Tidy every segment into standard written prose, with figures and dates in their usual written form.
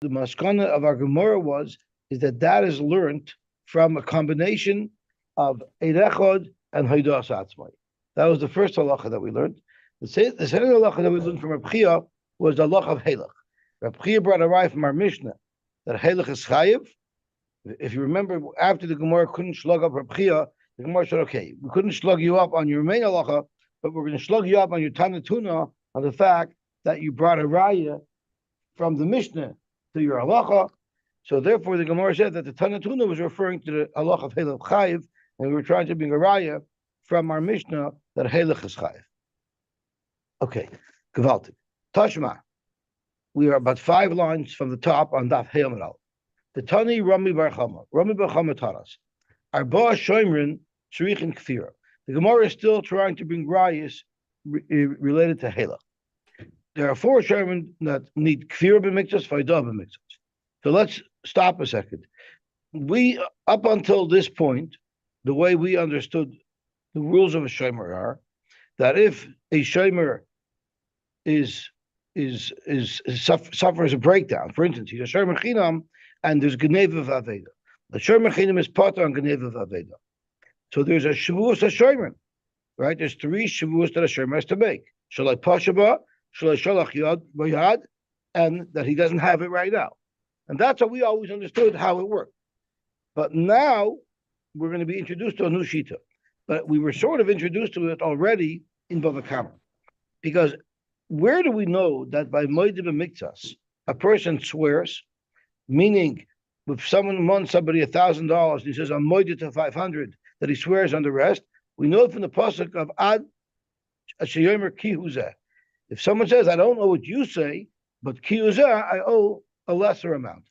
The maskana of our Gemara is that is learned from a combination of Eirechod and Haidas Atzmai. That was the first halacha that we learned. The second halacha that we learned from Reb Chia was the halacha of Halach. Reb Chia brought a raya from our Mishnah that Halach is chayiv. If you remember, after the Gemara couldn't slug up Reb Chia, the Gemara said, okay, we couldn't slug you up on your main halacha, but we're going to slug you up on your Tanatuna on the fact that you brought a raya from the Mishnah to your halacha. So therefore, the Gemara said that the Tanatuna was referring to the halacha of Halach chayiv, and we were trying to bring a raya from our Mishnah that Halach is chayiv. Okay, Gewaltig. Tashma. We are about 5 lines from the top on Daf Hey Amud Aleph. The Tani Rami Bar Chama. Rami Bar Chama taught us. Arba Shoimrin Tzrichin Kfira. The Gemara is still trying to bring rayas related to Halach. There are 4 Shoimrin that need Kfira b'miktas, Faidah b'miktas. So let's stop a second. We, up until this point, the way we understood the rules of a Shomer are that if a Shomer suffers a breakdown, for instance, he's a Shomer Chinam and there's Geneva Vaveda. The Shomer Chinam is Potter on Geneva Vaveda. So there's a Shavuos HaShomer, right? There's 3 Shavuos that a Shomer has to make. Shalai Pashaba, Shalai Shalach Yad Bayad, and that he doesn't have it right now. And that's how we always understood how it worked. But now we're going to be introduced to a new Shita. But we were sort of introduced to it already in Bava Kama. Because where do we know that by Moedim Miktas, a person swears, meaning if someone wants somebody $1,000 and he says, I'm Moedim to 500, that he swears on the rest, we know from the pasuk of Ad Ashayomer Ki Huzeh. If someone says, I don't know what you say, but Ki Huzeh, I owe a lesser amount.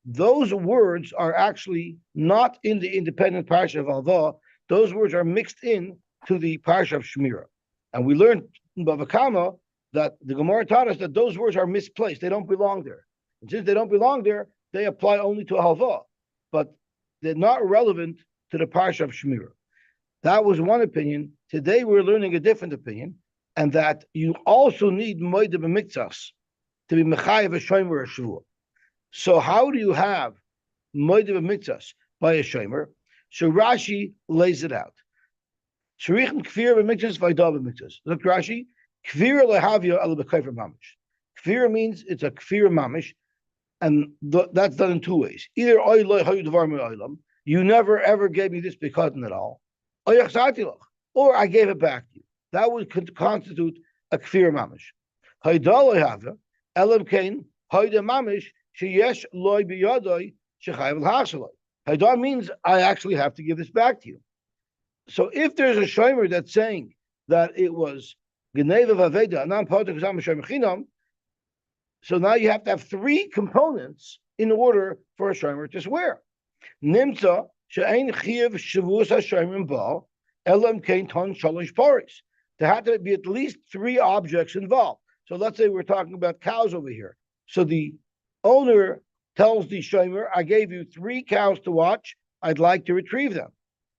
Those words are actually not in the independent parsha of Alva. Those words are mixed in to the parsha of Shemira. And we learned in Bava Kama that the Gemara taught us that those words are misplaced. They don't belong there. And since they don't belong there, they apply only to Halva. But they're not relevant to the parsha of Shemira. That was one opinion. Today we're learning a different opinion, and that you also need Moedim Miktas to be Mechayev a Shomer a Shavua. So how do you have Moedim Miktas by a Shomer? So Rashi lays it out. Shirichin Kfir b'Miktas v'Aidah b'Miktas. Look, Rashi, Kfir lehavya ala b'Kayfer mamish. Kfir means it's a Kfir mamish, and that's done in 2 ways. Either Oy loy hayu devar me'olam, you never ever gave me this bekaden at all, or I gave it back to you. That would constitute a Kfir mamish. Haidah lehavya elam kein hayu mamish sheyesh loy b'yadoi shechayev l'hasaloi. Haidah means I actually have to give this back to you. So if there's a shomer that's saying that it was Geneva Vaveda, non-poter Kazam Shomer Chinam, so now you have to have 3 components in order for a shomer to swear. Nimtza she'ein chiyav shavuos hashomer ba elam kein ton shalosh paris. There had to be at least 3 objects involved. So let's say we're talking about cows over here. So the owner tells the shomer, I gave you 3 cows to watch. I'd like to retrieve them.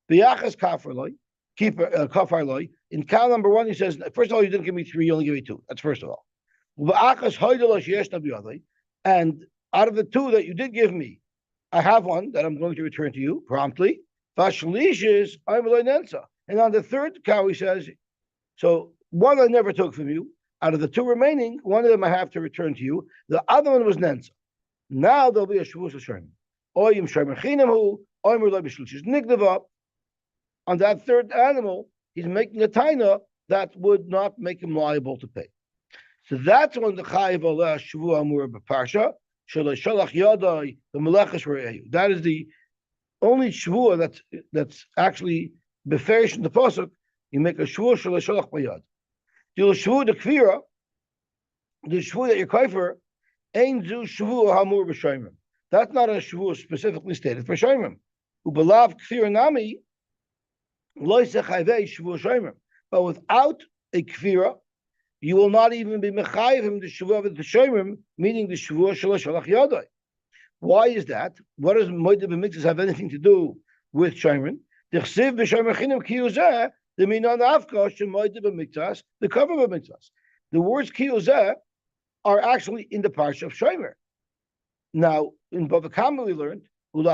B'yachas kafarloi, kafarloi. In cow number 1, he says, first of all, you didn't give me 3, you only gave me 2. That's first of all. And out of the 2 that you did give me, I have 1 that I'm going to return to you promptly. And on the 3rd cow, he says, so 1 I never took from you. Out of the 2 remaining, 1 of them I have to return to you. The other one was Nenza. Now there'll be a Shavuos HaShomer. Oyim Shomer Chinamhu, Oyim Lo B'Shlish Nigdava. On that 3rd animal, he's making a taina that would not make him liable to pay. So that's when the Chayiv Aleh Shavua Amur B'Parsha, Shalai Shalach Yadai, the Meleches Re'ehu. That is the only Shavua that's actually beferish in the Pasuk. You make a Shavua Shalai Shalach Bayad. The Shavua the Kfira, the Shavua that you're Kaifer, Ein Zu Shavua Hamur B'Shoimim. That's not a Shavua specifically stated for Shoimim. Ubalav Kfira Nami, but without a kfira, you will not even be mechayev him the shavua of the shoymim, meaning the shavua shalach yadai. Why is that? What does moedim b'miktas have anything to do with shoymim? The chsiv b'shomer chinam kiyuzeh the minan afka shemoedim b'miktas the cover b'miktas. The words kiyuzeh are actually in the parsha of shomer. Now, in Bava Kama we learned, ear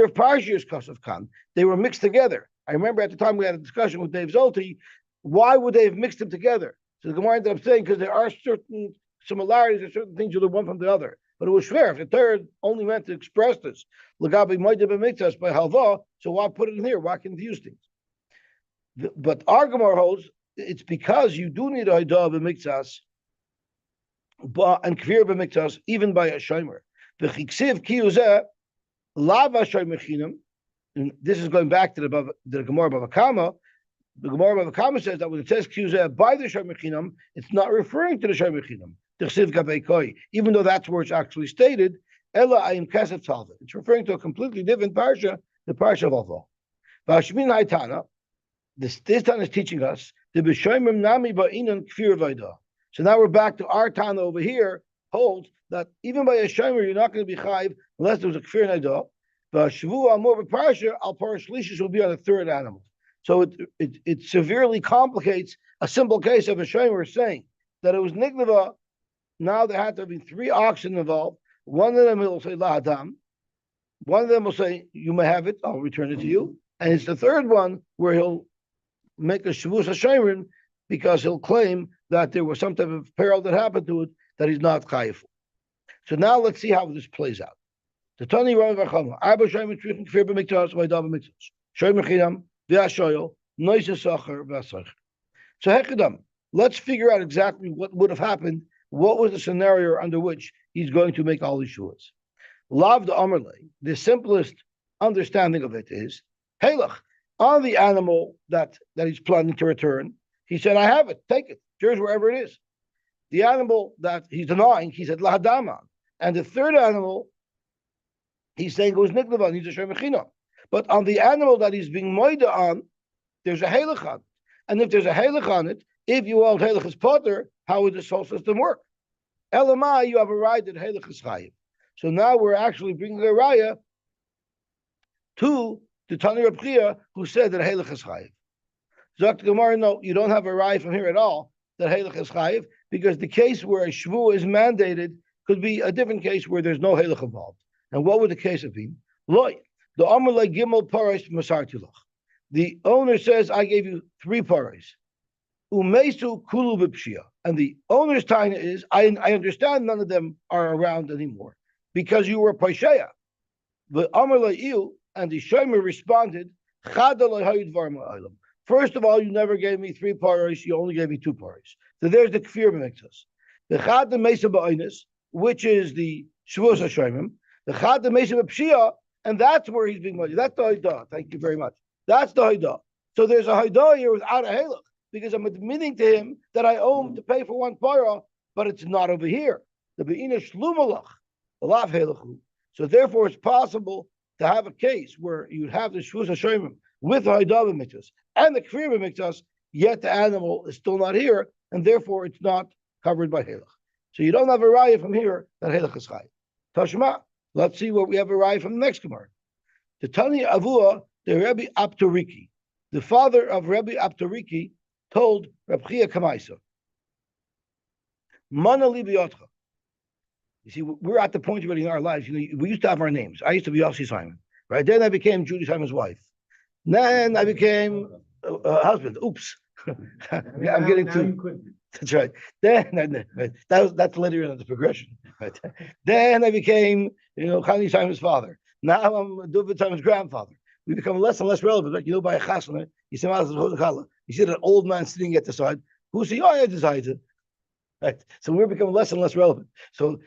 of Parshas Kosov Khan. They were mixed together. I remember at the time we had a discussion with Dave Zolti, why would they have mixed them together? So the Gemara ended up saying, because there are certain similarities and certain things you learn one from the other. But it was fair. If the third only meant to express this, Lagabi might have been mixed by Halva, so why put it in here? Why confuse things? But our Gemara holds, it's because you do need a Haidah b'miktas, and Kvir b'miktas, even by a Shomer. V'chiksiv kiyuzeh, lava Shomer. And this is going back to the Gemara Bava Kama. The Gemara Bava Kama says that when it says Kiyuzeh by the Shomer Chinam, it's not referring to the Shomer Chinam, even though that's where it's actually stated. Ella ayim kesef talva. It's referring to a completely different parsha, the parsha of Avah. V'ashmin Haitana, this Tana is teaching us the b'shomer nami ba'inan kfir vayda. So now we're back to our Tana over here, holds that even by a shomer you're not going to be chayiv unless there's a kfir naidah. The Shavua more of a parsha, al parashlishis will be on the third animal. So it severely complicates a simple case of a shomer saying that it was nignava. Now there had to be 3 oxen involved. One of them will say lahadam. One of them will say you may have it. I'll return it to you. And it's the third one where he'll make a shavus hashomerin because he'll claim that there was some type of peril that happened to it that he's not chayiv. So now let's see how this plays out. The Tani Rav Vachama, Arba Shomer Trichim Kfir b'Miktas, Vaydav b'Miktas, Shomer Chinam, V'Ashoyo, Noise Sacher, V'Asach. So Hekadam, let's figure out exactly what would have happened. What was the scenario under which he's going to make all these shuas? Lav the Amarle, the simplest understanding of it is, Halach, on the animal that he's planning to return, he said, I have it, take it, yours wherever it is. The animal that he's denying, he said, Lahadaman. And the third animal, he's saying it was Niknavan, he's a Shemechina. But on the animal that he's being moida on, there's a Halach on it. And if there's a Halach on it, if you hold Halach is Potter, how would this whole system work? Elamai, you have a right that Halach is Chayiv. So now we're actually bringing a raya to the Tani Reb Chia, who said that Halach is Chayiv. Dr. Gemara, no, you don't have a raya from here at all that Halach is Chayiv, because the case where a Shvu is mandated could be a different case where there's no Halach involved. And what would the case have been? Loy, the Amar le Gimel Parais Masartilach. The owner says, I gave you 3 parais. Umesu Kulu Bipshia. And the owner's taina is, I understand none of them are around anymore because you were Paishaya. The Amar le Iu, and the Shomer responded, First of all, you never gave me 3 parais, you only gave me 2 parais. So there's the Kfir B'Miktas. The Chad the Mesa Ba'inus, which is the Shavuos HaShomim. The Chad the Mesa B'Pshia, and that's where he's being money. That's the Haidah. Thank you very much. That's the Haidah. So there's a Haidah here without a Halach, because I'm admitting to him that I owe him to pay for 1 parah, but it's not over here. The Be'ina Shlumalach, the Lav Halachu. So therefore, it's possible to have a case where you'd have the Shavuos HaShomim with the Haidah B'Miktas and the Kfir B'Miktas, yet the animal is still not here, and therefore it's not covered by Halach. So you don't have a raya from here that Halach is Chai. Tashma, let's see what we have a raya from the next Gemara. The Tani Avua, the Rebbe Aptoriki, the father of Rebbe Aptoriki, told Reb Chia Kamaisa, Mana li b'yotcha. You see, we're at the point already in our lives. You know, we used to have our names. I used to be Yosy Simon, right? Then I became Judy Simon's wife. Then I became a husband. Oops. I'm getting too. That's right. Then that's later in the progression. Right? Then I became, Chani Simon's father. Now I'm David Simon's grandfather. We become less and less relevant. Like, by a chasana, you see an old man sitting at the side. Who's he? Oh, I decided. Right. So we're becoming less and less relevant. So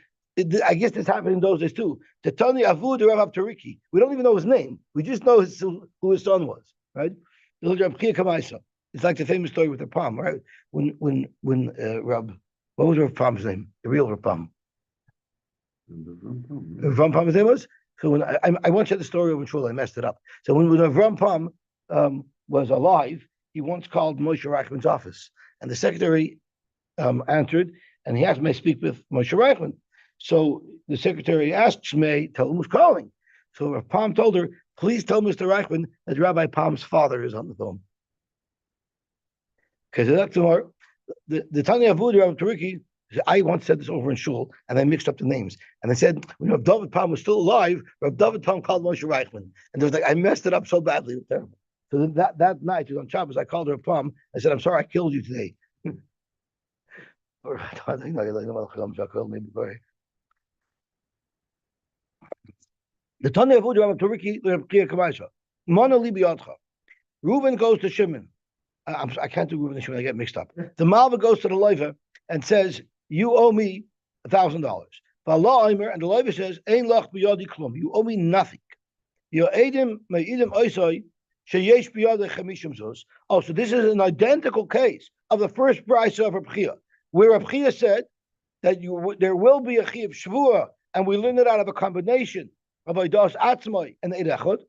I guess this happened in those days too. The Tani Avud Rav Tariki. We don't even know his name. We just know who his son was. Right. It's like the famous story with the palm, right? When Rab, what was Rav Palm's name? The real Rav Palm. Rav Palm's name was. So when I once had the story of Shul, I messed it up. So when Rav Palm was alive, he once called Moshe Reichman's office, and the secretary answered, and he asked, "May I speak with Moshe Reichman?" So the secretary asked, "May tell him who's calling?" So Rav Palm told her, "Please tell Mr. Reichman that Rabbi Palm's father is on the phone." Okay, so that's more. The Tanya Avud Rav Tariki I once said this over in shul, and I mixed up the names. And I said when Rav David Palm was still alive, Rav David Palm called Moshe Reichman, and there was like I messed it up so badly. Terrible. So that night, it was on Shabbos, I called her Palm. I said, "I'm sorry, I killed you today." The Tanya of Udrab Turiki, Kamaisha. Mona Libiotcha. Reuben goes to Shimon. I can't do Reuben and Shimon, I get mixed up. The Malva goes to the Leiva and says, "You owe me $1,000." And the Leiva says, "Ein lach biyadi klum." You owe me nothing. You edim me'idim oisai sheyesh biyadi chamishim zuz. Oh, so this is an identical case of the first brisa of Reb Chia, where Reb Chia said that there will be a Chiyav Shvua, and we learn it out of a combination of Eidos Atzmai and Eid Echad.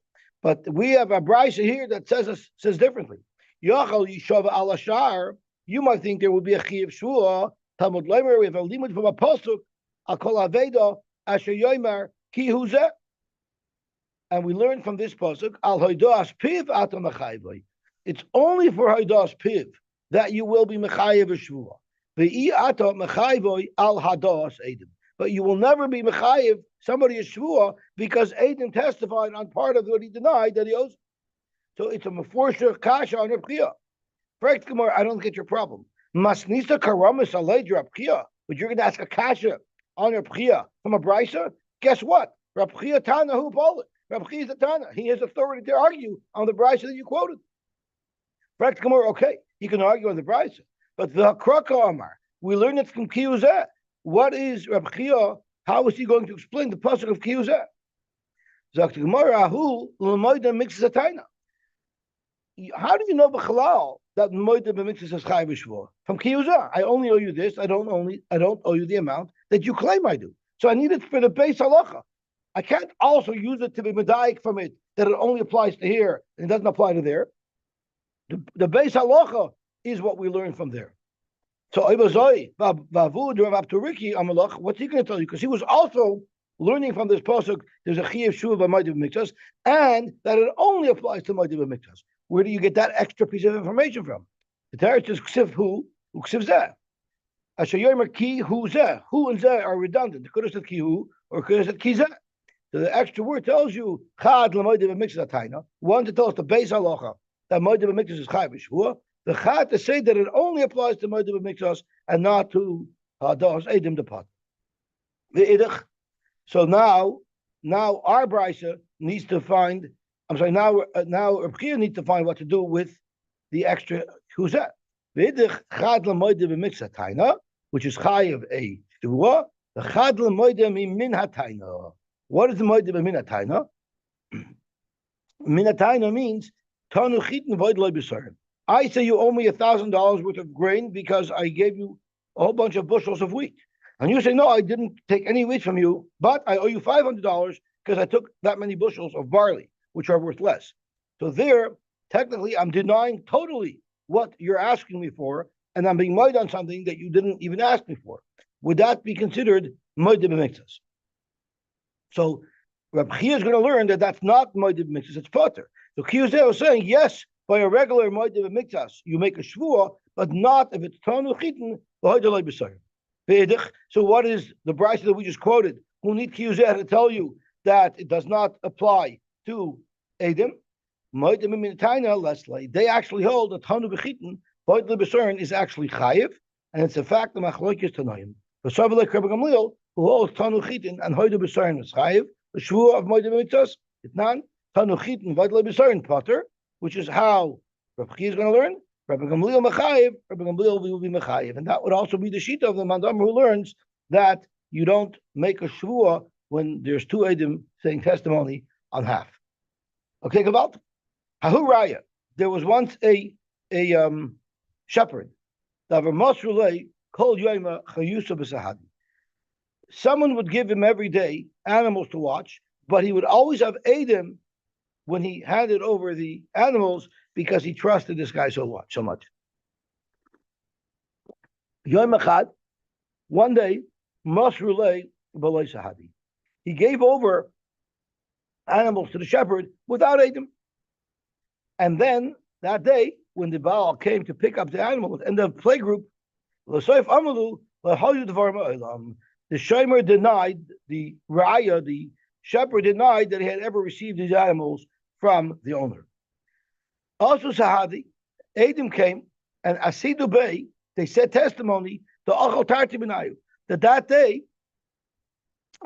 But we have a brisa here that says differently. Yachal Yishava al Ashar, you might think there will be a Chiyav Shvua. Talmud Leimer, we have a limud from a pasuk, Al Kol Aveda Asher Yomer Ki Huzeh. And we learn from this pasuk, Al Haidas Piv Atam Mechayvai. It's only for Haidas Piv that you will be Mechayev Shvua. But you will never be mechayev somebody is shvua because Adam testified on part of what he denied that he owes. So it's a meforsher kasha on Reb Chia. Correct, Gemara, I don't get your problem. Masnisa karamis aleid Reb Chia, but you're going to ask a kasha on Reb Chia from a brisa. Guess what? Reb Chia Tana who bought it. Reb Chia is a Tana. He has authority to argue on the brisa that you quoted. Correct, Gemara, okay, he can argue on the brisa. But the Kraka Amar, we learn it from Kiyuzeh. What is Reb Chia? How is he going to explain the pasuk of Kiyuzeh? Zakt Gemara, who l'moida mixes a taina. How do you know b'chalal that moida mixes a chayv v'shvua? From Kiyuzeh, I only owe you this. I don't owe you the amount that you claim I do. So I need it for the base halacha. I can't also use it to be medayik from it that it only applies to here and it doesn't apply to there. The base halacha is what we learn from there. So what's he going to tell you? Because he was also learning from this pasuk, there's a chiyuv shuva b'maydiv miktas, and that it only applies to maydiv miktas. Where do you get that extra piece of information from? The Torah says ksiv hu, ksiv zeh. Asher yomer ki hu zeh. Hu and zeh are redundant. It could have said ki hu, or it could have said ki zeh. So the extra word tells you chad l'maydiv miktas atayna. One to tell us the base halacha that maydiv miktas is chayv shvua. The chad to say that it only applies to maydiv miktas and not to hadas edim the pot. The idach. So now our brisa needs to find. I'm sorry. Now Reb Chia needs to find what to do with the extra chuzah. The idach chad l'maydiv miktas taina, which is chayav a shvua. The chad l'maydiv min hataina. What is the maydiv min hataina? Min hataina means tanu chitin void loy b'sarim. I say you owe me $1,000 worth of grain because I gave you a whole bunch of bushels of wheat. And you say, no, I didn't take any wheat from you, but I owe you $500 because I took that many bushels of barley, which are worth less. So there, technically, I'm denying totally what you're asking me for, and I'm being made on something that you didn't even ask me for. Would that be considered moed b'miktas? So Reb Chia is going to learn that that's not moed b'miktas, it's potter. So Kiyuzeh was saying, yes, by a regular moed b'miktas, you make a shvua, but not if it's tonu chitin v'hoydalei b'sayim. So what is the brisa that we just quoted? Who need Kiyuzeh to tell you that it does not apply to Edom? Moed b'minatayna leslie. They actually hold that tonu b'chitin v'hoydalei b'sayim is actually chayiv, and it's a fact that machloikis tanoim. For Savalek Rebbe Gamliel, who holds tanu chitin and hoydalei b'sayim is chayiv, the shvua of moed b'miktas itnan tanu chitin v'hoydalei b'sayim potter. Which is how Rabbi Chia is going to learn. Rabbi Gamliel Mechayev, Rabbi Gamliel will be Mechayev. And that would also be the shita of the Mandam who learns that you don't make a shvua when there's two Edim saying testimony on half. Okay, Gavalt? Hahu Raya. There was once a shepherd. Someone would give him every day animals to watch, but he would always have Edim when he handed over the animals because he trusted this guy so much. Yom Echad, one day, Masrulei B'loi Sahadi. He gave over animals to the shepherd without Edom. And then that day, when the Baal came to pick up the animals and the playgroup, L'soif Amalu The shomer denied, the raya, the shepherd denied that he had ever received these animals from the owner. Also, Sahadi, Adam came and Asidu Bey, they said testimony to Achal Tarti B'nayu, that day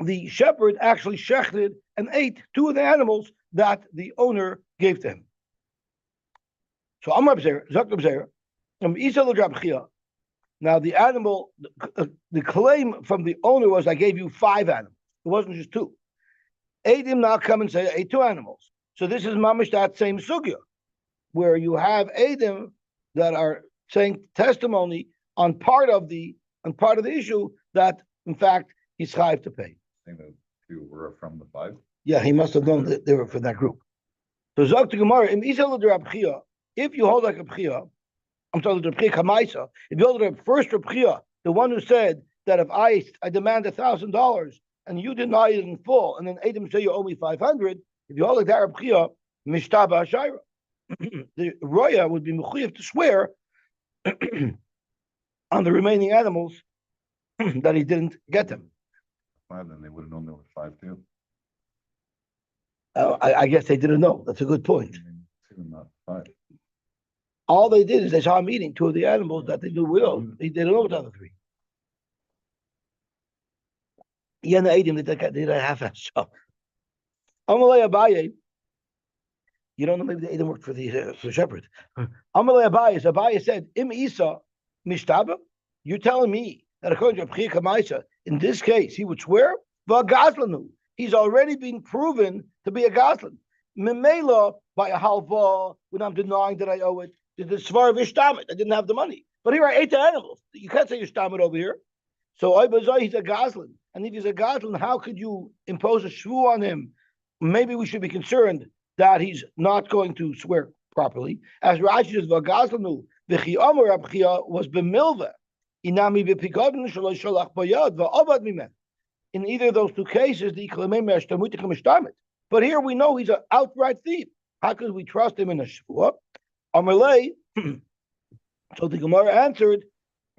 the shepherd actually shechted and ate two of the animals that the owner gave to him. So Amar B'Zera, Zok B'Zera, Isa L'Drabchia. Now the animal, the claim from the owner was, I gave you 5 animals. It wasn't just 2. Adam now come and say, I ate 2 animals. So this is mamish that same sugya, where you have Adam that are saying testimony on part of the issue that in fact he's chayiv to pay. Saying that 2 were from the 5. Yeah, he must have known that they were from that group. So Zok to Gemara, if you hold like a b'chia, I'm talking to B'chia Kamaisa, if you hold the first b'chia, the one who said that if I demand $1,000 and you deny it in full, and then Adam say you owe me 500, if you hold like that b'chia, mishtaba hashayra, the roya would be mechuyev to swear on the remaining animals that he didn't get them. 5, then they would have known there were 5 too. I guess they didn't know. That's a good point. 2, not 5. All they did is they saw him eating 2 of the animals that they knew well. They didn't know the other 3. Yena ate him. They did a half-ass job. Amalei Abaye. You don't know, maybe they didn't work for the shepherd. Amalei Abaye. Abaye said, Im Isa mishtaba. You're telling me that according to B'chia Kamaisa, in this case, he would swear? V'gazlanu. He's already been proven to be a gazlan. Memela by a halva, when I'm denying that I owe it, the svar v'shtamit. I didn't have the money. But here I ate the animals. You can't say you shtamit over here. So he's a gazlan. And if he's a gazlan, how could you impose a shvu on him? Maybe we should be concerned that he's not going to swear properly. As Rashi says, v'gazlanu, v'chi amar abchia was b'milva. Inami b'pikodin shelo sholach bayad v'avad mimen. In either of those 2 cases, the iklamei me'ashtamutichem ishtamit. But here we know he's an outright thief. How could we trust him in a shvuah? Amalei. So the Gemara answered,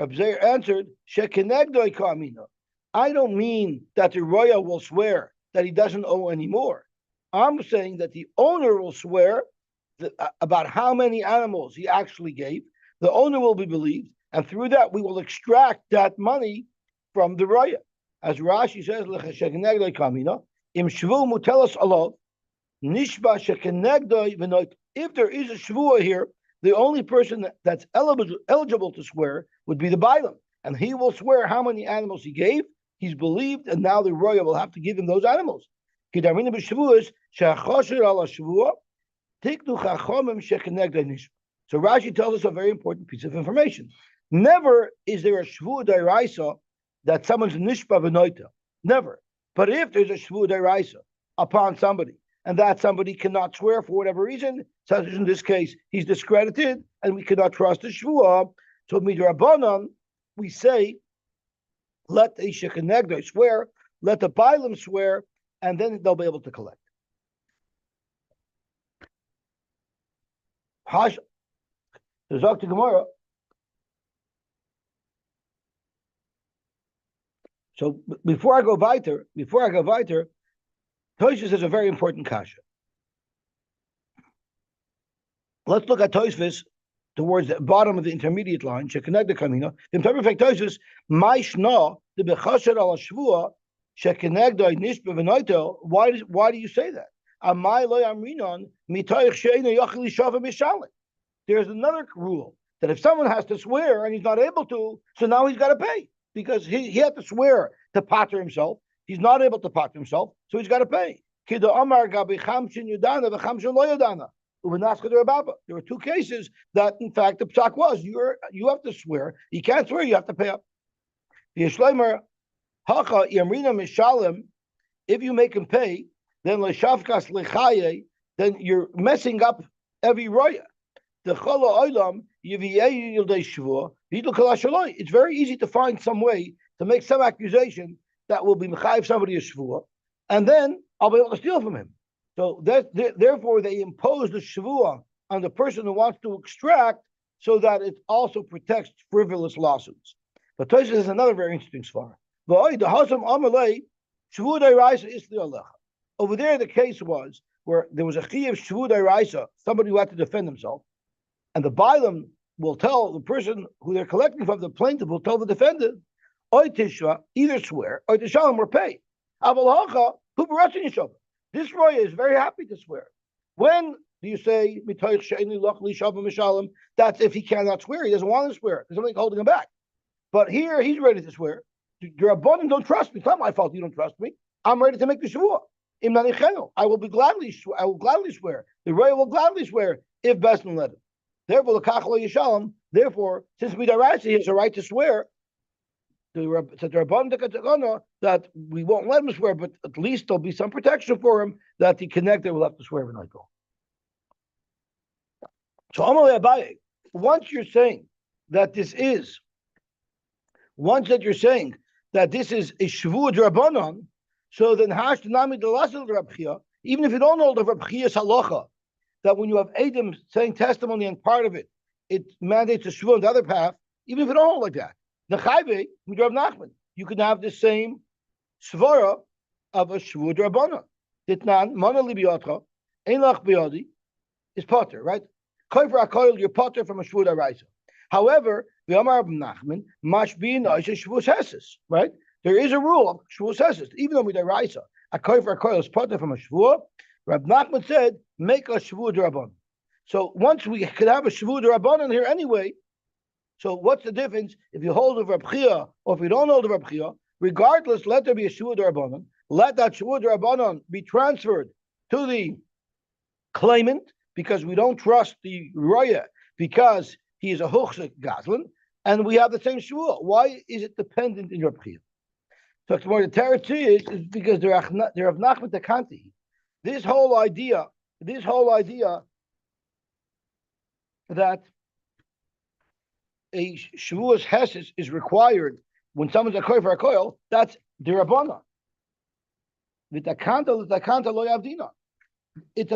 Abzer answered, shekenegdoi kamina. I don't mean that the roya will swear that he doesn't owe anymore. I'm saying that the owner will swear about how many animals he actually gave. The owner will be believed, and through that we will extract that money from the roya. As Rashi says, shekenegdoi kamina. Im shvu mutelas alav nishba shekenegdoi v'noit. If there is a shvuah here, the only person that's eligible to swear would be the bailam, and he will swear how many animals he gave. He's believed, and now the royal will have to give him those animals. So Rashi tells us a very important piece of information. Never is there a shvuah d'oraisa that someone's nishba v'noita. Never. But if there's a shvuah d'oraisa upon somebody, and that somebody cannot swear for whatever reason, such as in this case, he's discredited, and we cannot trust the shvuah. So midrabanan, we say, let the shekenegdoi swear, let the bailam swear, and then they'll be able to collect. Hash, the Zok to Gemara. So before I go weiter, Tosfos is a very important kasha. Let's look at Tosfos towards the bottom of the intermediate line. Shekenegdoi kamina. In perfect Tosfos, my shna the bechasher al shvuah shekenegdoi nishba v'noito. Why do you say that? Amai lo yamrinon mitoich she'eino yochel yishav mishalim. There's another rule that if someone has to swear and he's not able to, so now he's got to pay because he had to swear to pater himself. He's not able to pater himself, so he's got to pay. Kido amar gabi chamshin yudana v'chamshin lo yudana. There were 2 cases that, in fact, the psak was you have to swear. You can't swear; you have to pay up. If you make him pay, then then you're messing up every roya. It's very easy to find some way to make some accusation that will be mechayiv somebody a shvuah, and then I'll be able to steal from him. So therefore, they impose the shvuah on the person who wants to extract, so that it also protects frivolous lawsuits. But Tosfos is another very interesting svara. Over there, the case was where there was a chiyuv shvud raisa, somebody who had to defend himself, and the bailam will tell the person who they're collecting from, the plaintiff will tell the defendant, oy tishra, either swear, or tishalom, or pay. This roya is very happy to swear. When do you say, that's if he cannot swear, he doesn't want to swear, there's something holding him back. But here, he's ready to swear. Your abundant don't trust me. It's not my fault you don't trust me. I'm ready to make the shavua. I will gladly swear. The roya will gladly swear if Besman let him. Therefore, since Midaraisi he has a right to swear, that we won't let him swear, but at least there'll be some protection for him that the connector will have to swear when I go. So Amalei Abaye, once you're saying that this is a shvu drabanan, so then hash nami delasel rabchia. Even if you don't hold the rabchia's halacha, that when you have Adam saying testimony and part of it, it mandates a shvu on the other path. Even if you don't hold like that, nechayve midrab Nachman, you can have the same svara of a shvu drabanan. Ditnan mana libiyatra ein lach biyadi is potter, right? Koifer akoil, you're potter from a shvu daraisa. However, the Amar Nachman must be nice as shvus heses, right? There is a rule of shvus heses, even though we deraisa a koifer a koil is potter from a shvua. Rab Nachman said, make a shvu d'rabban. So once we could have a shvu d'rabban here anyway, so what's the difference if you hold of Rab Chia or if you don't hold of Rab Chia? Regardless, let there be a shvu d'rabban. Let that shvu d'rabban be transferred to the claimant because we don't trust the roya because he is a hochsek gazlan, and we have the same shvuah. Why is it dependent in your Chia? So the teretz is because they're of Nachman Takanti. This whole idea that a shvuas heses is required when someone's a koy for a koil, that's derabana. With the kanta lo yavdina. If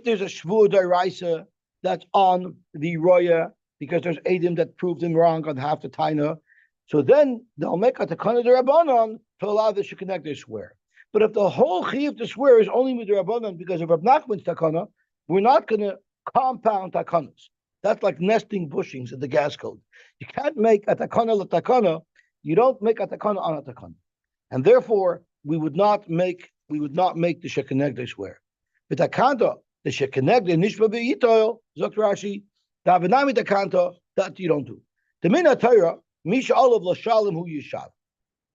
there's a shvu deraisa that's on the roya because there's Adam that proved him wrong on half the taina, so then they'll make a takana derabanan to allow the shekinah to swear. But if the whole chiyuv to swear is only with derabanan because of Rab Nachman's takana, we're not going to compound takanas. That's like nesting bushings in the gas code. You can't make a takana l'takana. You don't make a takana on a takana, and therefore we would not make the shekinah swear. But takanta the shekinah nishba be'itoil zok Rashi davenami takanta that you don't do. The mina Torah misha olav l'shalim hu yishav.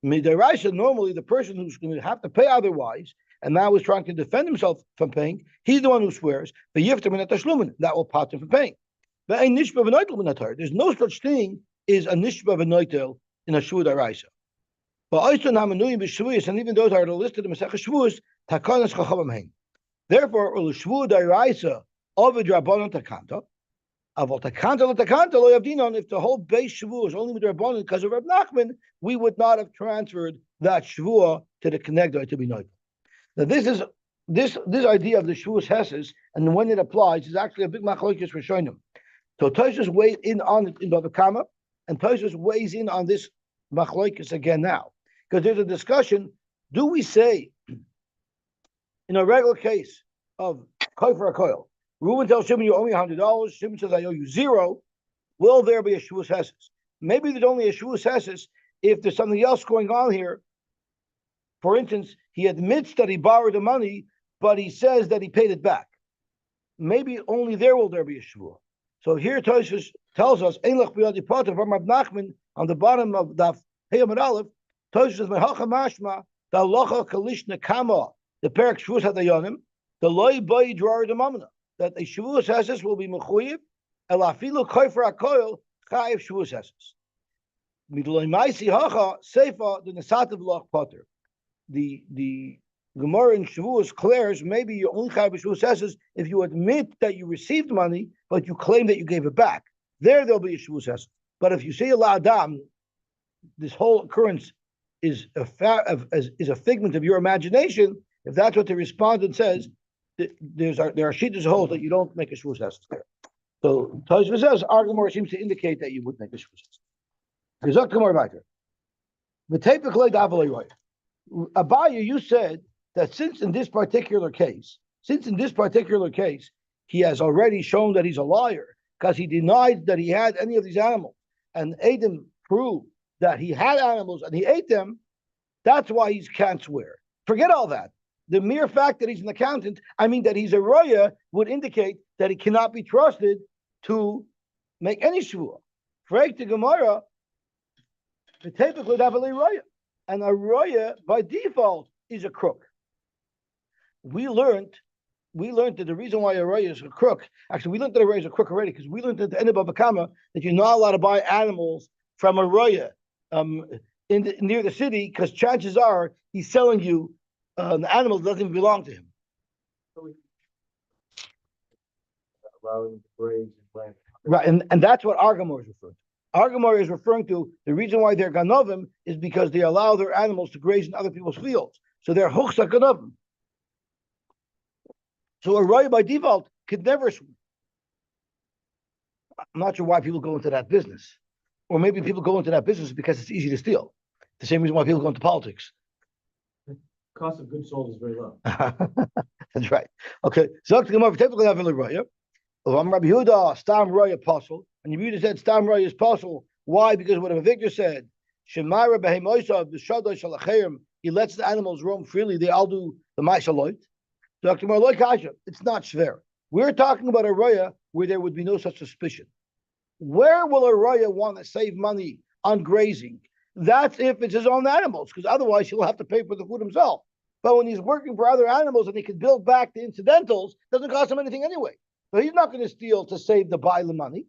Midaraisa, normally the person who's going to have to pay otherwise, and now is trying to defend himself from paying, he's the one who swears. The yifter min tashlumin, that will pot him from paying. But a nishba v'noitel min haTorah. There's no such thing as a nishba v'noitel in a shvu daraisa. But oison hamanuyim b'shvuos, and even those are listed in Masechah Shvuos, takanas chachamim hein. Therefore, ul shvu daraisa ovid rabbanon takanta. Avol takanta lo yavdinon. If the whole base shvu is only with rabbanon because of Rab Nachman, we would not have transferred that shvua to the connector to be noitel. Now, this idea of the shvuas heses and when it applies is actually a big machlokes for Shonim. So Tosfos weighs in on it in Bava Kama, and Tosfos weighs in on this machlokes again now, because there's a discussion: do we say in a regular case of koy for a koil, Reuben tells Shimon you owe me $100, Shimon says I owe you $0, will there be a shvuas heses? Maybe there's only a shvuas heses if there's something else going on here. For instance, he admits that he borrowed the money, but he says that he paid it back. Maybe only there will there be a shvuah. So here Tosfos tells us, Ein lach biyadi potter from Rab Nachman on the bottom of Daf Hey Amud Aleph. Tosfos says, Mehacha mashma the halacha kalishna kama the perak shvuas hadayonim the loy boy drawer the mamna that a shvuas heses will be mechuyev elafilu koifer akoil chayiv shvuas heses. Midloy ma'isi hacha seifa the nesativ loch potter. The Gemara in Shavuos declares maybe you only have Shavuos heses if you admit that you received money, but you claim that you gave it back. There'll be a Shavuos heses. But if you say la adam, this whole occurrence is a figment of your imagination. If that's what the respondent says, there are shittas hold that you don't make a Shavuos heses there. So Tosfos says our Gemara seems to indicate that you would make a Shavuos heses. Abaya, you said that since in this particular case, he has already shown that he's a liar because he denied that he had any of these animals, and Adam proved that he had animals and he ate them. That's why he can't swear. Forget all that. The mere fact that he's an accountant, I mean that he's a roya, would indicate that he cannot be trusted to make any shvua. Freik the Gemara, the typically roya, and a roya by default is a crook. We learned that the reason why a roya is a crook. Actually, we learned that a roya is a crook already because we learned at the end of Bava Kama that you're not allowed to buy animals from a roya near the city because chances are he's selling you the animal that doesn't even belong to him. Right, and that's what Argamor is referring to. Argamor is referring to the reason why they're ganovim is because they allow their animals to graze in other people's fields. So they're huchsa ganovim. So a roya by default could never. I'm not sure why people go into that business, or maybe people go into that business because it's easy to steal. The same reason why people go into politics. Cost of goods sold is very low. That's right. Okay. So typically have a roya. Rabbi Yehuda stam roya apostle, and Yehuda said stam roya is apostle. Why? Because what Victor said, Shemara behemoisa b'shadai shalachayim. He lets the animals roam freely. They all do the ma'ashalot. It's not shver. We're talking about a roya where there would be no such suspicion. Where will a roya want to save money on grazing? That's if it's his own animals, because otherwise he'll have to pay for the food himself. But when he's working for other animals and he can build back the incidentals, it doesn't cost him anything anyway. So he's not going to steal to save the baila money.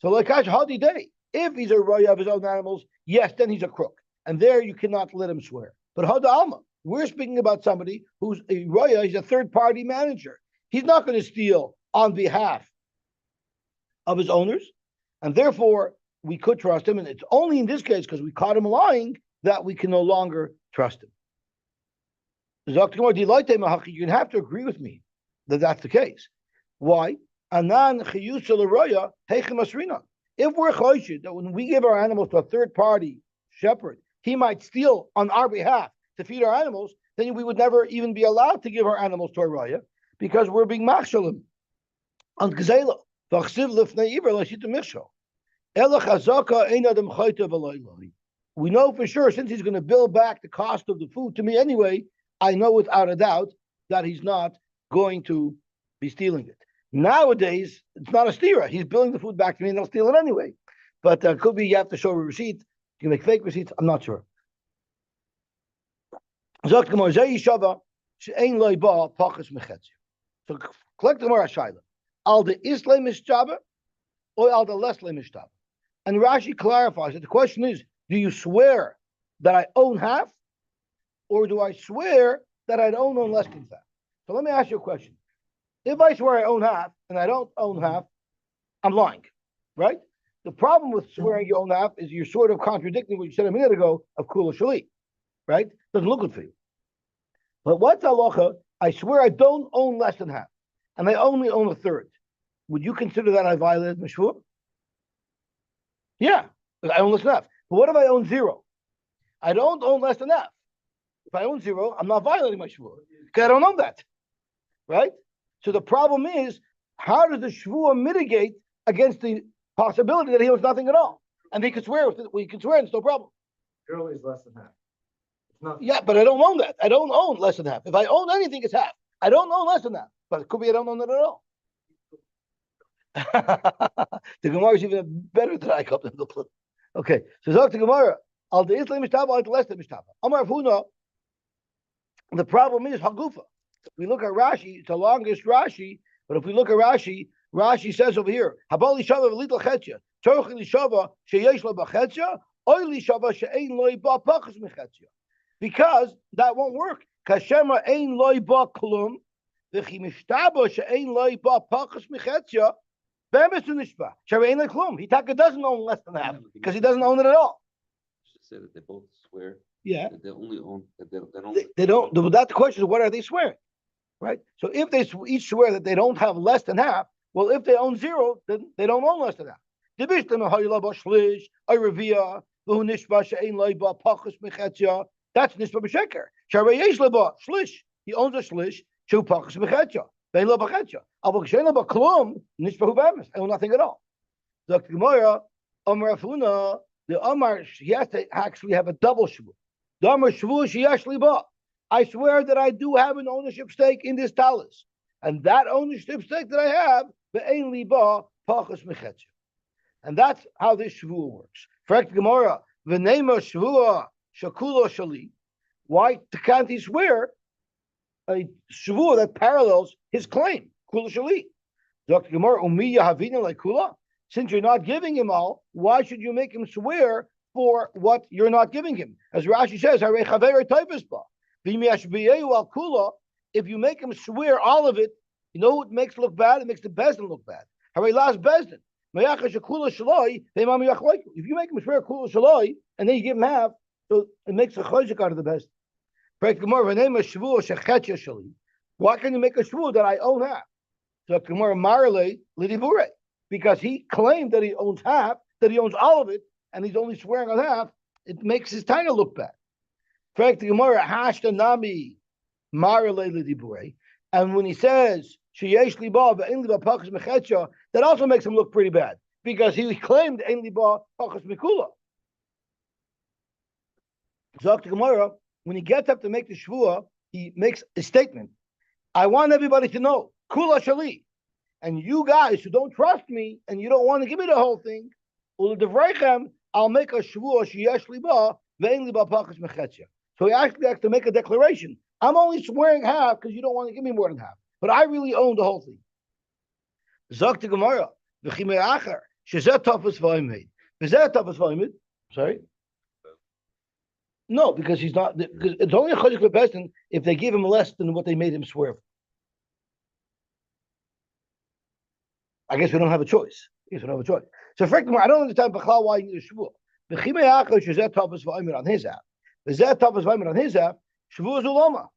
So like Hadi Day, if he's a roya of his own animals, yes, then he's a crook. And there you cannot let him swear. But Hada Alma, we're speaking about somebody who's a roya, he's a third-party manager. He's not going to steal on behalf of his owners. And therefore, we could trust him. And it's only in this case, because we caught him lying, that we can no longer trust him. You're going to have to agree with me that that's the case. Why? If we're choshid that when we give our animals to a third-party shepherd, he might steal on our behalf to feed our animals, then we would never even be allowed to give our animals to a raya because we're being machshalim on gzela. We know for sure, since he's going to bill back the cost of the food to me anyway, I know without a doubt that he's not going to be stealing it. Nowadays, it's not a stira. He's billing the food back to me and they'll steal it anyway. But could be you have to show a receipt. You can make fake receipts. I'm not sure. So collect the Gemara Shaila. Al the Islam mishtaba or al the lesle mishtaba. And Rashi clarifies that the question is, do you swear that I own half? Or do I swear that I don't own less than half? So let me ask you a question. If I swear I own half and I don't own half, I'm lying, right? The problem with swearing you own half is you're sort of contradicting what you said a minute ago of kula shali, right? Doesn't look good for you. But what's halacha? I swear I don't own less than half, and I only own a third. Would you consider that I violated mishvur? Yeah, I own less than half. But what if I own zero? I don't own less than half. If I own zero, I'm not violating my shvur because I don't own that, right? So the problem is, how does the shvur mitigate against the possibility that he owns nothing at all, and he can swear with it? We can swear, and it's no problem. Zero is less than half. It's not. Yeah, but I don't own that. I don't own less than half. If I own anything, it's half. I don't own less than that, but it could be I don't own it at all. The Gemara is even better than I come to the plot. Okay, so talk to Gemara. Al the Islam mishtaba, al the less than mishtaba. Amar Huna. The problem is hagufa. If we look at Rashi, it's the longest Rashi. But if we look at Rashi, Rashi says over here, Habali shava v'litl chetya, torchli shava sheyesh lo b'chetya, oili shava she'ein loy ba pachas mechetya. Because that won't work. Kashema ein loy ba klum, v'chi mishtaba she'ein loy ba pachas mechetya, be'emes unishba. Shava ein loy klum. He doesn't own less than half because he doesn't own it at all. Just say that they both swear. Yeah. That they only own. That they don't. They don't. That's the question: is what are they swearing? Right. So if they each swear that they don't have less than half, well, if they own zero, then they don't own less than half. V'hu nishba she'ein loiba pachas mechetzia. That's nishba b'sheker. Sharei yesh leba shlish. He owns a shlish to pachas mechetzia. Ve'ein lo b'chetzia. Avol kshein leba klum nishba hu b'emes. I own nothing at all. Dr. Gemara, Amar Afuna, the Amar, he has to actually have a double shvu. The Amar shvu sheyesh liba. I swear that I do have an ownership stake in this talus. And that ownership stake that I have, ve'ein liba pachas mechetzia. And that's how this shvuah works. Correct Gemara, v'neima shvuah shakula shali. Why can't he swear a shvuah that parallels his claim? Kula shali. Dr. Gemara, umiya havina like kula. Since you're not giving him all, why should you make him swear for what you're not giving him? As Rashi says, if you make him swear all of it, you know what makes it look bad? It makes the bezdin look bad. If you make him swear kula shaloi and then you give him half, so it makes a chayzik out of the bezdin. Why can you make a shvu that I own half? So Gemara marle lidibure. Because he claimed that he owns half, that he owns all of it, and he's only swearing on half, it makes his title look bad. And when he says, that also makes him look pretty bad, because he claimed Dr. Gemara, when he gets up to make the shvuah, he makes a statement. I want everybody to know, kula shali. And you guys who don't trust me and you don't want to give me the whole thing, I'll make a shvuah sheyesh liba ve'ein liba pachas mechetzia. So he actually has to make a declaration. I'm only swearing half because you don't want to give me more than half, but I really own the whole thing. Zok to Gemara, v'chimei acher shezeh tafas v'oimed. V'zeh tafas v'oimed. Sorry. No, because he's not. Because it's only a chayzik person if they give him less than what they made him swear for. I guess we don't have a choice. So, frankly, I don't understand why you need a shvuah. The chimei acher shezeh tafas v'oimed on his app. V'zeh tafas v'oimed on his app. Shvuah zuloma.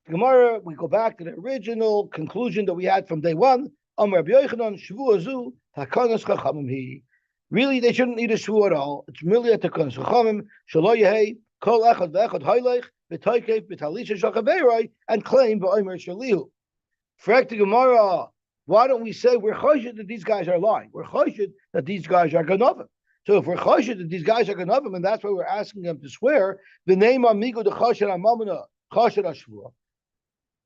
Gemara, we go back to the original conclusion that we had from day one. Amar Rabbi Yochanan, shvuah zu takanas chachamim hi. Really, they shouldn't need a shvuah at all. It's merely a takanas chachamim. Shelo yehei kol echad ve'echad haylech v'toikev v'talisha shachaveiroi and claim v'omer shalihu. Frek to Gemara. Why don't we say we're choshed that these guys are lying? We're choshed that these guys are ganavim. So if we're choshed that these guys are ganavim, and that's why we're asking them to swear, the name amigo the choshed amamana choshed ashvua.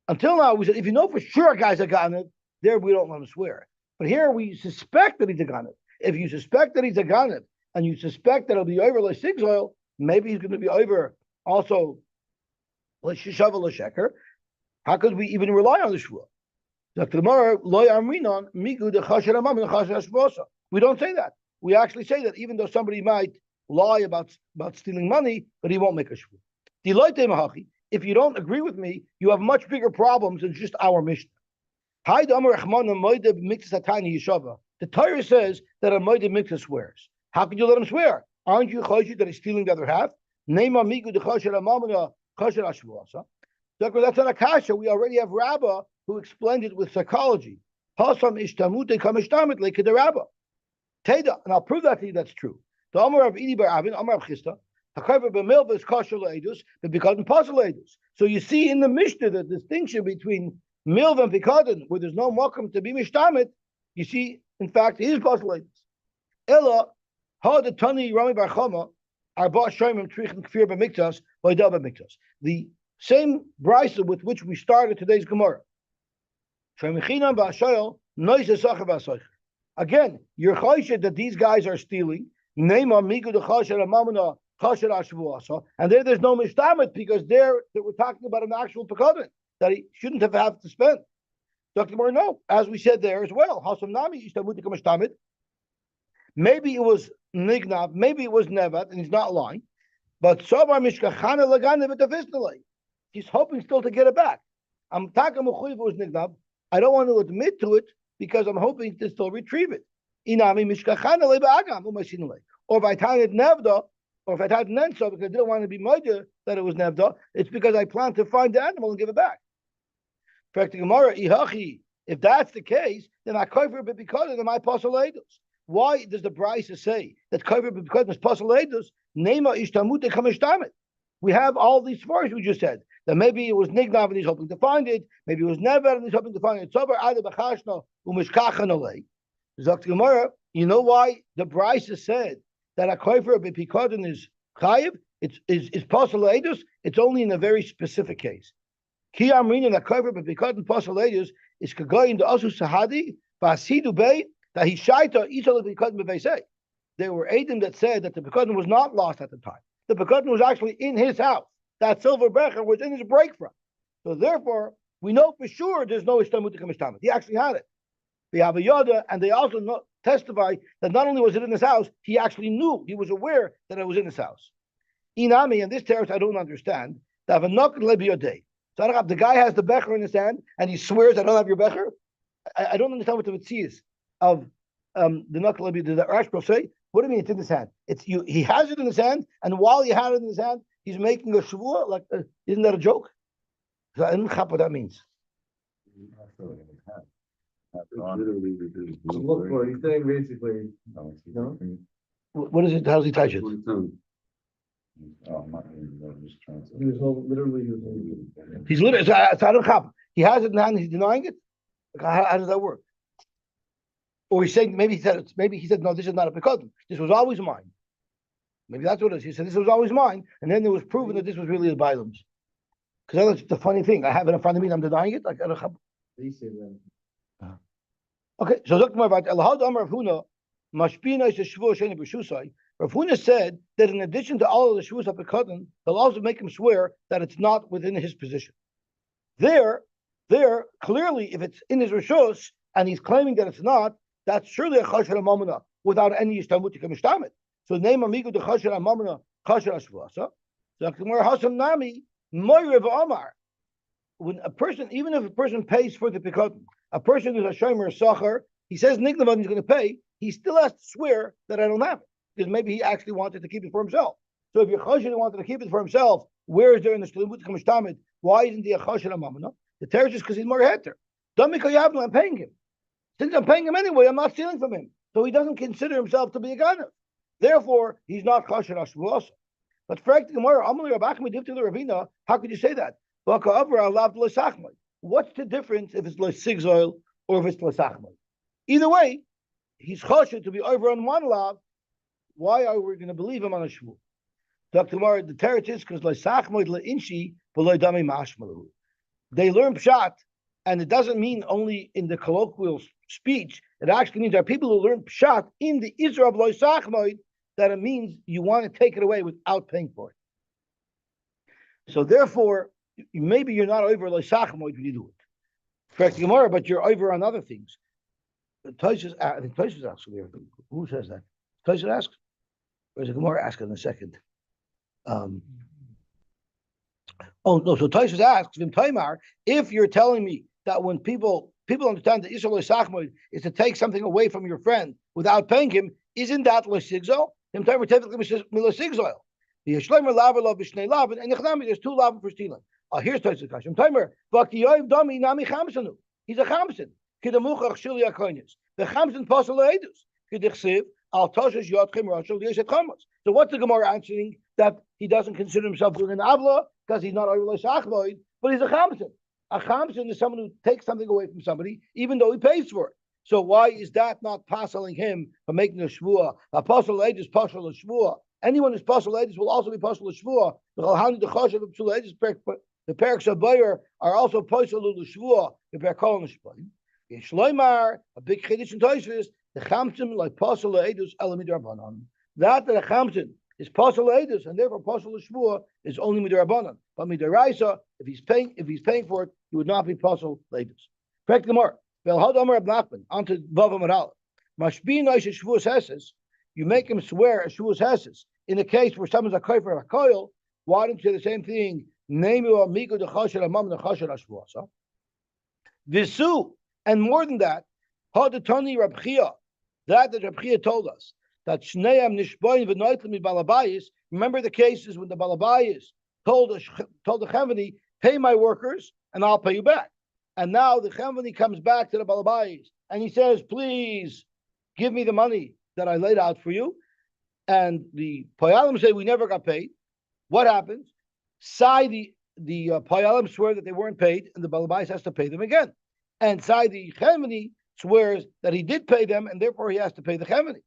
Until now, we said if you know for sure guys are ganav, there we don't let them swear. But here we suspect that he's a ganav. If you suspect that he's a ganav, and you suspect that it'll be over like six oil, maybe he's going to be over also like shishav sheker. How could we even rely on the shvua? We don't say that. We actually say that even though somebody might lie about stealing money, but he won't make a shvu. If you don't agree with me, you have much bigger problems than just our Mishnah. The Torah says that a moed mikvah swears. How could you let him swear? Aren't you choshed that he's stealing the other half? That's an akasha. We already have Rabbah who explained it with psychology. And I'll prove that to you that's true. The Amar of Idi bar Avin, Amar of Chista, so you see in the Mishnah the distinction between milv and pikadon, where there's no makom to be mishtamit. You see, in fact, it is pasal. Ella ha the tani Rami bar Chama arba shoymim trichin kfir b'miktas v'idal b'miktas. The same brisa with which we started today's Gemara. Again, you're choshed that these guys are stealing. And there's no mishtamit because we're talking about an actual pekadon that he shouldn't have to spend. Dr. Moore, no, as we said there as well. Maybe it was nignav, maybe it was nevat, and he's not lying. But he's hoping still to get it back. I'm talking about it was nignav. I don't want to admit to it because I'm hoping to still retrieve it. Or if I tied it nevda, or if I tied it nenso because I didn't want to be murder that it was nevda, it's because I plan to find the animal and give it back. If that's the case, then I cover it because of my apostle. why does the Brisa say that Kofer because it's possible Nema ishtamut kamishtamit? We have all these verses we just said that maybe it was Nignav and he's hoping to find it, maybe it was Never and he's hoping to find it. Tzover either b'chashna umishkachan alei. Zok Gemara, you know why the Brisa said that a Kofer b'pikadon is chayiv? It's possible it's only in a very specific case. Ki amrina that Kofer b'pikadon possible is kagoyin the asu sahadi ba'asidu bay that he shaita isol b'pikadon b'veisei. There were Edom that said that the Pekudin was not lost at the time. The Pekudin was actually in his house. That silver becher was in his break from. So therefore, we know for sure there's no Ishtamut Kamishtamit. He actually had it. We have a Yoda, and they also testify that not only was it in his house, he actually knew, he was aware that it was in his house. Inami, and this terrace I don't understand. So the guy has the becher in his hand, and he swears, I don't have your becher. I don't understand what the Metzia is of the Nakal Lebi. Did the Rashba say? What do you mean it's in his hand? It's you. He has it in his hand, and while he had it in his hand, he's making a shavua. Like, isn't that a joke? So I don't know what that means. Look for it. He's saying basically, no? What is it? How does he touch it? He was literally using. He's literally. So I don't know. He has it in hand. He's denying it. Like, how does that work? Or he's saying maybe he said no, this is not a pekudin. This was always mine. Maybe that's what it is. He said this was always mine, and then it was proven that this was really a Bailam's. Because that's the funny thing. I have it in front of me and I'm denying it. Like, I don't have. Okay, so look more about Elahad Amar Huna, Mashpina is a Shvuah Sheni B'Shusai. Rav Huna said that in addition to all of the Shvuahs of pekudin, they'll also make him swear that it's not within his position. There, clearly, if it's in his Rishus and he's claiming that it's not, that's surely a chasher mamuna without any ishtamut kamishtamit. So name amigo the chasher mamuna chasher ashvuasa. So Gemara Hasam Nami Moirav Amar. When a person, even if a person pays for the pekudin, a person who's a shomer sacher, he says nignavan he's going to pay, he still has to swear that I don't have it because maybe he actually wanted to keep it for himself. So if your chasher wanted to keep it for himself, where is there in the ishtamut kamishtamit? Why isn't he a chasher mamuna? The terrorist is because he's more heter. I'm paying him. Since I'm paying him anyway, I'm not stealing from him. So he doesn't consider himself to be a ganav. Therefore, he's not kosher ashvuasa. But for the Gemara, Ravina, how could you say that? What's the difference if it's loisigzoil or if it's loisachmai? Either way, he's kosher to be over on one lav. Why are we going to believe him on a shvu? Dr. Gemara, the teretz is because loisachmai leinshi v'loidami mashmalu. They learn pshat, and it doesn't mean only in the colloquial speech. It actually means there are people who learn pshat in the Israel of loisachmai that it means you want to take it away without paying for it. So therefore, maybe you're not over loisachmai when you do it. Correct Gemara, but you're over on other things. I think Toshis asks here. Who says that? Toshis asks? Or is it Gemara asking in a second? Oh no, so Toshis asks, if you're telling me that when people understand that Israel Sachmoid is to take something away from your friend without paying him, isn't that Losigzo? There's two lavin for stealing. Here's Toshis Kashim. He's a chamsin. Kidamuchach shili akonis. The chamsin pasal leidus. Kidichsiv al toshes yotchem rachel yeshet chamos. So what's the Gemara answering? That he doesn't consider himself doing an avla because he's not a shachloid, but he's a chamsin. A chamsin is someone who takes something away from somebody, even though he pays for it. So why is that not passaling him for making a shvua? A pasal leidus pasal a shvua. Anyone who's pasal leidus will also be pasal a shvua. The chalhani the choshev of leidus. The perks of Bayer are also pasal a shvua. The perkol nishpaim. Shloimar, a big chiddush in Tosfos, the chamsim like pasal leidus elamidrabanan. That the chamsim is pasal leidus, and therefore pasal shvua is only midrabanan. But midaraisa, if he's paying for it, he would not be pasal leidus. Correct the more. Well, how Amar Abnachman onto Bava Maral. Mashbi noish shvuas heses. You make him swear a shvuas heses in a case where someone's a kofer a koil. Why don't you say the same thing? Name you amigo the chasher amam the chasher ashvuasa. Visu, and more than that, Hadatoni Rabchia, that Rabchia told us that Shneim Nishboin v'Noitlim Balabayis. Remember the cases when the Balabayis told the Chavani, pay my workers and I'll pay you back. And now the Chavani comes back to the Balabayis and he says, please give me the money that I laid out for you. And the Payalim say we never got paid. What happens? Sai the Payalim swear that they weren't paid, and the Balabais has to pay them again. And Sai the Chemini swears that he did pay them, and therefore he has to pay the Chemini.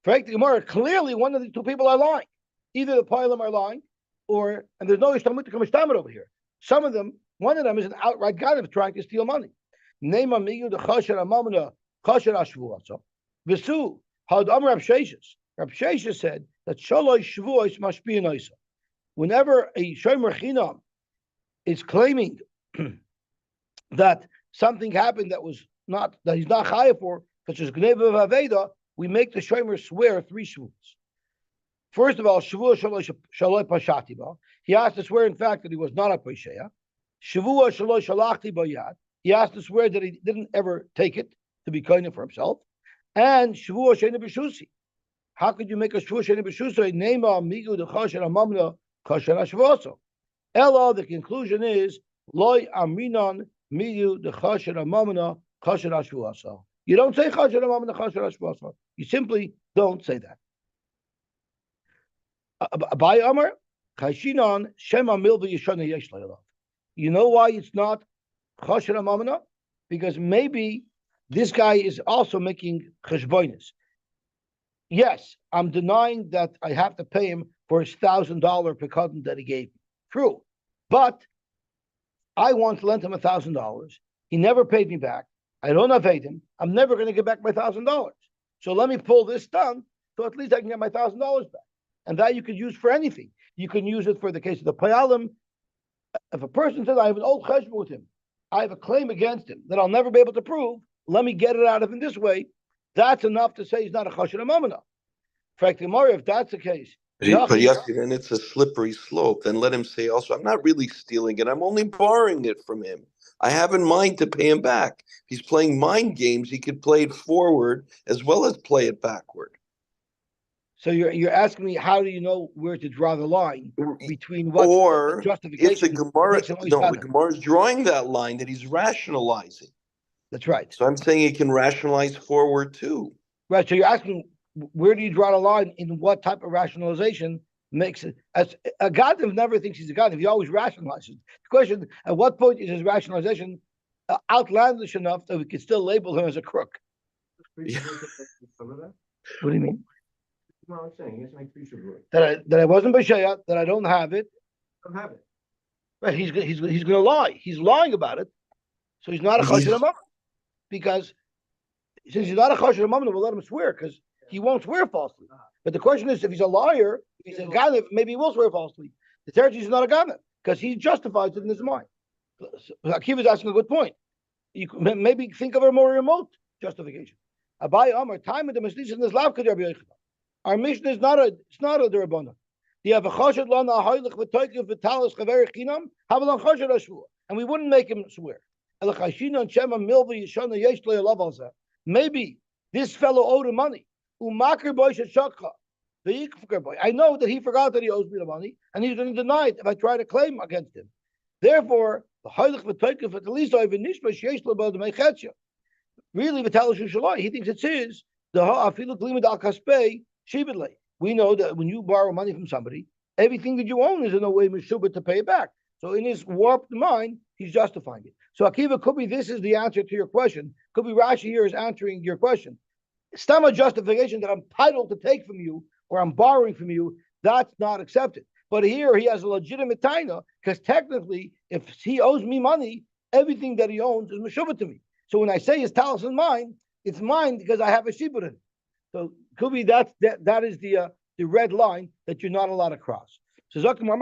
Frank the Gemara, clearly one of the two people are lying. Either the Payalim are lying, and there's no Ishtamut to come Ishtamut over here. Some of them, one of them is an outright Ganav trying to steal money. Name Amigu the Chasher Amamana Chasher Ashvuasa. Visu Had Amr Rab Sheshes. Rab Sheshes said that Shaloi Shvuos Mashpiyan Isa. Whenever a Shomer Chinam is claiming that something happened that he's not chayav for, such as Gneva Vaveda, we make the Shomer swear 3 shvuos. First of all, Shavua Shaloi Pashatiba. He has to swear, in fact, that he was not a Pesheya. Shavua Shaloi Shalachti Bayad. He has to swear that he didn't ever take it to be kind for himself. And Shavua Shena B'Shusi. How could you make a Shavua Shena B'Shusi? Neima Migu the Chasher Amamna Chasher Ashvoso. Ella, the conclusion is Loi Amrinon Migu the Chasher Amamna Chasher Ashvoso. You don't say Chasher Amamna Chasher Ashvoso. You simply don't say that. Abai Amar, Chayshinon, Shema Milva Yeshana Yesh Le'elav. You know why it's not Chasher Amamna? Because maybe this guy is also making cheshbonis. Yes, I'm denying that I have to pay him for his $1,000 pekadon that he gave me. True. But I once lent him $1,000. He never paid me back. I don't have paid him. I'm never going to get back my $1,000. So let me pull this down so at least I can get my $1,000 back. And that you could use for anything. You can use it for the case of the Payalim. If a person says, I have an old cheshbon with him, I have a claim against him that I'll never be able to prove, let me get it out of him this way, that's enough to say he's not a chasher amamana. Frankly, Mari, if that's the case. But yes, then it's a slippery slope. Then let him say also, I'm not really stealing it. I'm only borrowing it from him. I have in mind to pay him back. If he's playing mind games, he could play it forward as well as play it backward. So you're asking me, how do you know where to draw the line between what or justification? If the Gemara is drawing that line that he's rationalizing. That's right. So I'm saying he can rationalize forward too. Right. So you're asking, where do you draw the line in what type of rationalization makes it? As a Ganav never thinks he's a Ganav. He always rationalizes. The question: at what point is his rationalization outlandish enough that we can still label him as a crook? Yeah. What do you mean? No, I'm saying he has to make 3 shvuos. That I wasn't b'sheya, that I don't have it. Don't have it. Right. He's going to lie. He's lying about it. So he's not a chasher amamna. Because since he's not a chasher amamna, we'll let him swear because he won't swear falsely. But the question is, if he's a liar, if he's a Ganav, maybe he will swear falsely. The territory is not a Ganav because he justifies it in his mind. So Akiva is asking a good point. You maybe think of a more remote justification. Abai Amar, time of the Mishnah in this lav could be. Our mission is not a derabana. You have a chashad lana ha'ilich v'toikiv v'talis chaver chinam havelan chashad ashvua, and we wouldn't make him swear. Maybe this fellow owed him money. I know that he forgot that he owes me the money, and he's going to deny it if I try to claim against him. Therefore, the ha'ilich v'toikiv at least I've been nishma sheyesh l'bod me'chetzia. Really, v'talis shaloi. He thinks it's his. The ha'afilu klimid al kaspei. We know that when you borrow money from somebody, everything that you own is in a way meshubah to pay it back. So in his warped mind, he's justifying it. So Akiva, could be this is the answer to your question. Could be Rashi here is answering your question. Stama justification that I'm entitled to take from you or I'm borrowing from you, that's not accepted. But here he has a legitimate taina because technically, if he owes me money, everything that he owns is meshubah to me. So when I say his talis is mine, it's mine because I have a shibud in it. So could be that is the red line that you're not allowed to cross. So as Rashi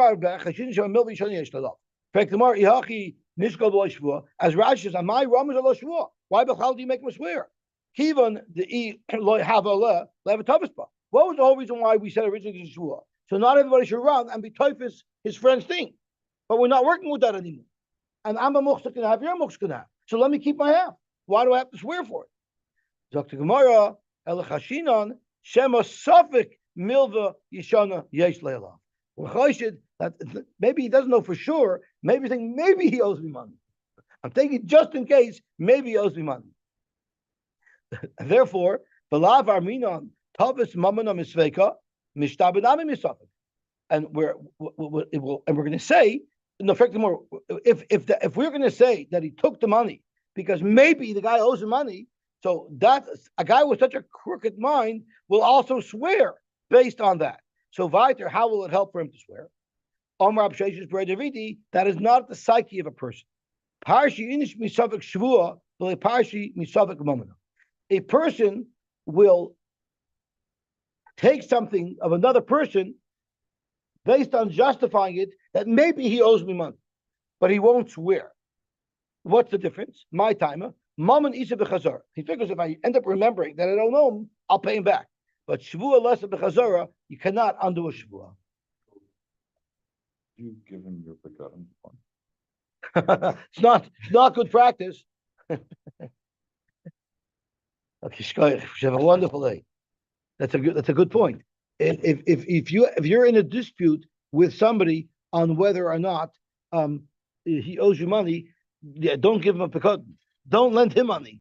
says, "My ram is a shvua." Why do you make him swear? Kivan the have a tavaspa. What was the whole reason why we said originally it's a shvua? So not everybody should run and be typhus his friend's thing, but we're not working with that anymore. And I'm a muchzik can have, your muchzik can have. So let me keep my half. Why do I have to swear for it? Dr. Gemara. Shema Suffolk Milva Yishana Yesh Leila. That maybe he doesn't know for sure. Maybe he's saying maybe he owes me money. I'm taking just in case. Maybe he owes me money. Therefore, V'lav arminon tavis mamona misveka mishtabinami misafik. And we're going to say, no, more, if we're going to say that he took the money because maybe the guy owes him money, so that a guy with such a crooked mind will also swear based on that. So weiter, how will it help for him to swear? Omar Absheshes Bredavidi, that is not the psyche of a person. Parshi inish misavik shvua, parshi misavik momena. A person will take something of another person based on justifying it that maybe he owes me money, but he won't swear. What's the difference? My timer, Mammon Isa b'chazara. He figures if I end up remembering that I don't know him, I'll pay him back. But shvua less b'chazara, you cannot undo a shvua. You give him your begotten one. It's not good practice. Okay, Shkoyach, have a wonderful day. That's a good point. If you're in a dispute with somebody on whether or not he owes you money, don't give him a pekut. Don't lend him money.